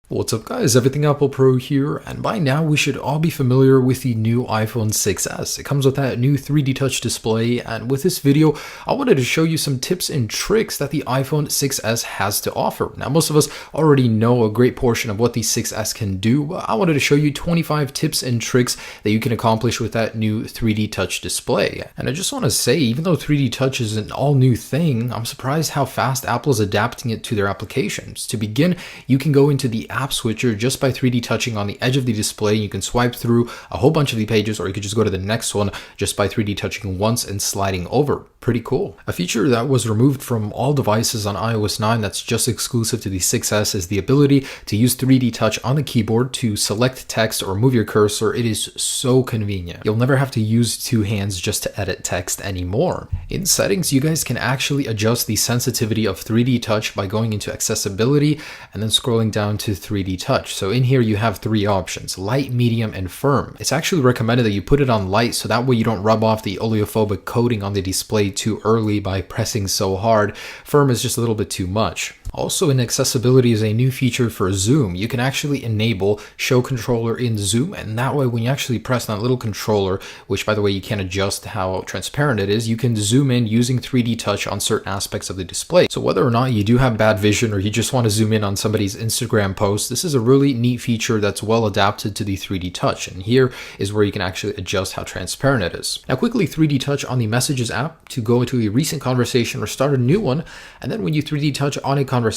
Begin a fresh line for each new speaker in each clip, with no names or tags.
What's up guys, Everything Apple Pro here, and by now we should all be familiar with the new iPhone 6s. It comes with that new 3D Touch display, and with this video, I wanted to show you some tips and tricks that the iPhone 6s has to offer. Now most of us already know a great portion of what the 6s can do, but I wanted to show you 25 tips and tricks that you can accomplish with that new 3D Touch display. And I just want to say, even though 3D Touch is an all new thing, I'm surprised how fast Apple is adapting it to their applications. To begin, you can go into the app switcher just by 3D touching on the edge of the display. You can swipe through a whole bunch of the pages, or you could just go to the next one just by 3D touching once and sliding over. Pretty cool. A feature that was removed from all devices on iOS 9 that's just exclusive to the 6s is the ability to use 3D touch on the keyboard to select text or move your cursor. It is so convenient. You'll never have to use two hands just to edit text anymore. In settings, you guys can actually adjust the sensitivity of 3D touch by going into accessibility and then scrolling down to 3D touch. So in here you have three options: light, medium, and firm. It's actually recommended that you put it on light so that way you don't rub off the oleophobic coating on the display too early by pressing so hard. Firm is just a little bit too much. Also in accessibility is a new feature for zoom. You can actually enable show controller in zoom, and that way when you actually press that little controller, which by the way you can adjust how transparent it is, you can zoom in using 3D touch on certain aspects of the display. So whether or not you do have bad vision or you just want to zoom in on somebody's Instagram post, this is a really neat feature that's well adapted to the 3D touch, and here is where you can actually adjust how transparent it is. Now quickly 3D touch on the Messages app to go into a recent conversation or start a new one, and then when you 3D touch on a conversation,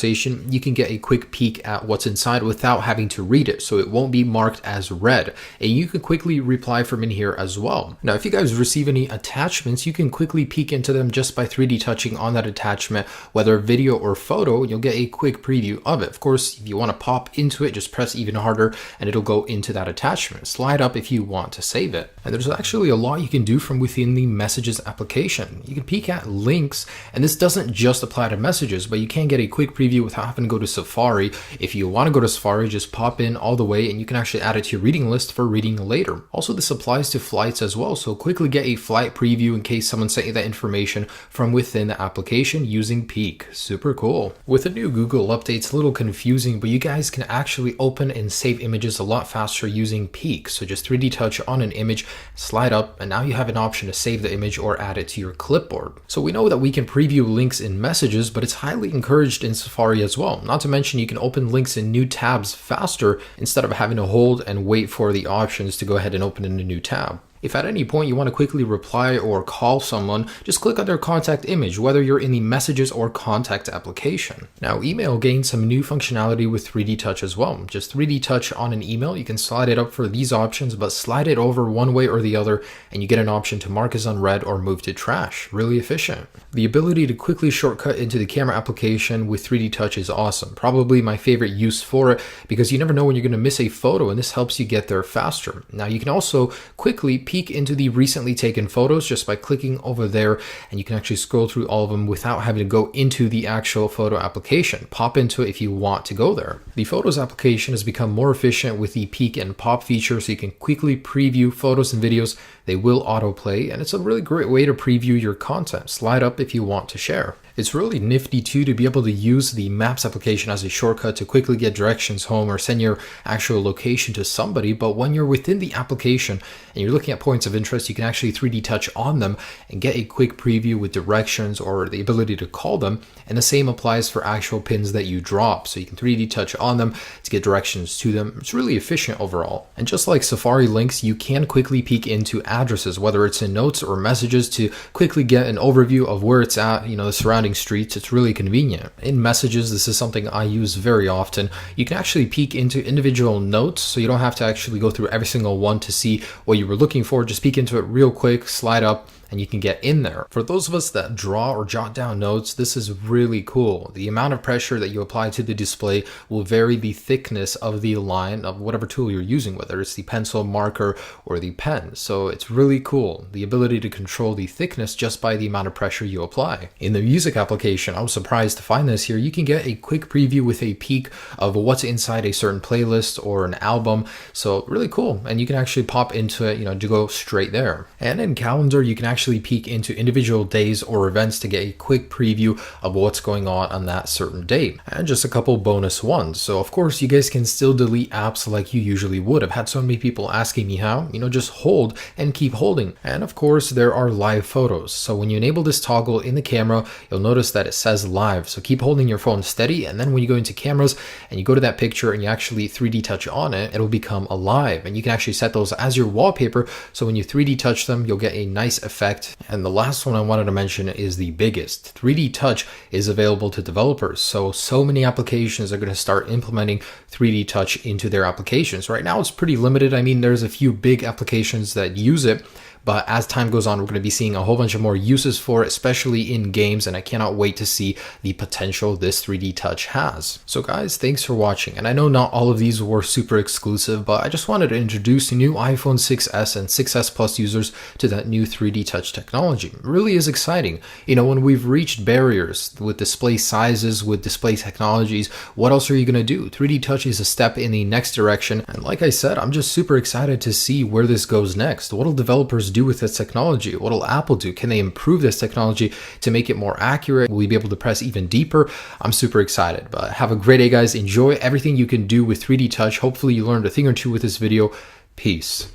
you can get a quick peek at what's inside without having to read it, so it won't be marked as read, and you can quickly reply from in here as well. Now if you guys receive any attachments, you can quickly peek into them just by 3D touching on that attachment, whether video or photo. You'll get a quick preview of it. Of course, if you want to pop into it, just press even harder and it'll go into that attachment. Slide up if you want to save it. And there's actually a lot you can do from within the Messages application. You can peek at links, and this doesn't just apply to Messages, but you can get a quick preview without having to go to Safari. If you want to go to Safari, just pop in all the way and you can actually add it to your reading list for reading later. Also, this applies to flights as well, so quickly get a flight preview in case someone sent you that information from within the application using Peek. Super cool. With the new Google update, it's a little confusing, but you guys can actually open and save images a lot faster using Peek. So just 3D touch on an image, slide up, and now you have an option to save the image or add it to your clipboard. So we know that we can preview links in Messages, but it's highly encouraged in Safari as well. Not to mention you can open links in new tabs faster instead of having to hold and wait for the options to go ahead and open in a new tab. If at any point you want to quickly reply or call someone, just click on their contact image, whether you're in the Messages or Contact application. Now, email gained some new functionality with 3D touch as well. Just 3D touch on an email, you can slide it up for these options, but slide it over one way or the other, and you get an option to mark as unread or move to trash. Really efficient. The ability to quickly shortcut into the camera application with 3D touch is awesome. Probably my favorite use for it, because you never know when you're going to miss a photo, and this helps you get there faster. Now, you can also quickly peek into the recently taken photos just by clicking over there, and you can actually scroll through all of them without having to go into the actual photo application. Pop into it if you want to go there. The Photos application has become more efficient with the peek and pop feature, so you can quickly preview photos and videos. They will autoplay, and it's a really great way to preview your content. Slide up if you want to share. It's really nifty too to be able to use the Maps application as a shortcut to quickly get directions home or send your actual location to somebody. But when you're within the application and you're looking at points of interest, you can actually 3D touch on them and get a quick preview with directions or the ability to call them. And the same applies for actual pins that you drop. So you can 3D touch on them to get directions to them. It's really efficient overall. And just like Safari links, you can quickly peek into addresses, whether it's in Notes or Messages, to quickly get an overview of where it's at, the surrounding streets. It's really convenient. In Messages, this is something I use very often. You can actually peek into individual notes, so you don't have to actually go through every single one to see what you were looking for. Just peek into it real quick, slide up, and you can get in there. For those of us that draw or jot down notes, this is really cool. The amount of pressure that you apply to the display will vary the thickness of the line of whatever tool you're using, whether it's the pencil, marker, or the pen. So it's really cool, the ability to control the thickness just by the amount of pressure you apply. In the Music application, I was surprised to find this here. You can get a quick preview with a peek of what's inside a certain playlist or an album. So really cool. And you can actually pop into it, to go straight there. And in Calendar, you can actually actually peek into individual days or events to get a quick preview of what's going on that certain day. And just a couple bonus ones. So of course you guys can still delete apps like you usually would. I've had so many people asking me how, just hold and keep holding. And of course there are live photos. So when you enable this toggle in the camera, you'll notice that it says live. So keep holding your phone steady, and then when you go into cameras and you go to that picture and you actually 3D touch on it, it'll become alive. And you can actually set those as your wallpaper, so when you 3D touch them, you'll get a nice effect. And the last one I wanted to mention is the biggest. 3D touch is available to developers. So many applications are going to start implementing 3D touch into their applications. Right now it's pretty limited. I mean, there's a few big applications that use it, but as time goes on, we're going to be seeing a whole bunch of more uses for it, especially in games, and I cannot wait to see the potential this 3D touch has. So guys, thanks for watching, and I know not all of these were super exclusive, but I just wanted to introduce new iPhone 6s and 6s Plus users to that new 3D touch technology. It really is exciting. When we've reached barriers with display sizes, with display technologies, what else are you going to do? 3D touch is a step in the next direction, and like I said, I'm just super excited to see where this goes next. What will developers do with this technology? What will Apple do? Can they improve this technology to make it more accurate? Will we be able to press even deeper? I'm super excited. But have a great day, guys. Enjoy everything you can do with 3D touch. Hopefully you learned a thing or two with this video. Peace.